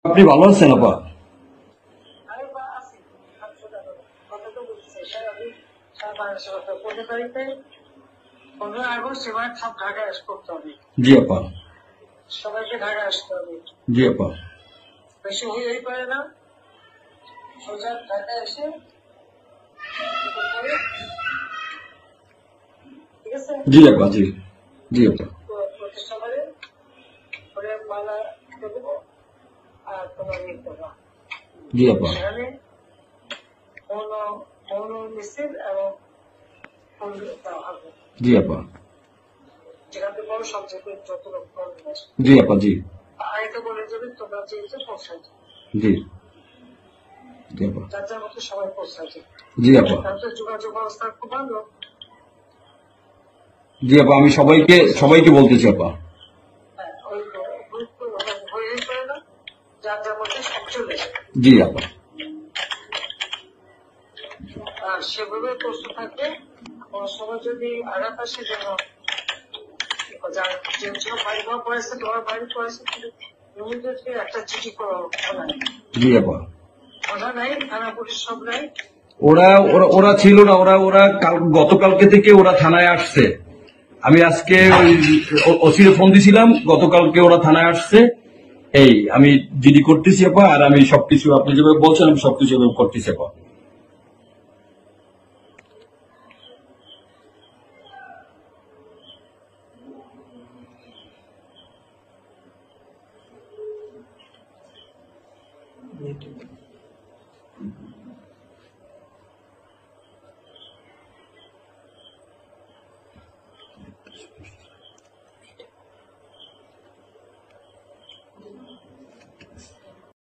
আপনি ভালো আছেন আপা? আমি আছি। কথা তো বলছি স্যার, আমি 15 তারিখে 15 আগস্ট এবার সব ঢাকায় করতে হবে, জি আপা। সবাইকে ঢাকায় আসতে হবে। জি আপা। বেশি হয়েই পারে না, সোজা ঢাকায় এসে করতে হবে, ঠিক আছে? জি আপা। জি জি আপা। প্রতিষ্ঠা করে মালা দেবো আর তোমার ইয়ে করবা। জি আপা। সেখানে মৌন মৌন মিছিল এবং ফুল দেওয়া হবে। জি আপা। যেখান থেকে বড় সবচেয়ে যত লোক করবে। জি আপা। জি আগে বলে দেবে তোমরা যেহেতু পৌঁছাই, জি জি আপা। যার যার মতো সবাই পৌঁছাই। জি আপা। তাহলে যোগাযোগ ব্যবস্থা খুব ভালো। জি আপা, আমি সবাইকে সবাইকে বলতেছি আপা। হ্যাঁ, ওই গ্রুপ হয়ে পড়ে না, যার যার মধ্যে সব চলে যায়। জি আপা। আর সেভাবে প্রস্তুত থাকবে। সবাই যদি আঘাত আসে যেন যার যে বাড়ি ঘর পড়েছে, তোমার বাড়ি পড়েছে, ইমিডিয়েটলি একটা চিঠি করো। জি আপা। কথা নাই, থানা পুলিশ সব নাই। ওরা ওরা ওরা ছিল না, ওরা ওরা গতকালকে থেকে ওরা থানায় আসছে। আমি আজকে ওই ওসিরে ফোন দিছিলাম, গতকালকে ওরা থানায় আসছে। এই আমি জিডি করতেছি আপা, আর আমি সবকিছু আপনি যেভাবে বলছেন আমি সবকিছু এভাবে করতেছি আপা।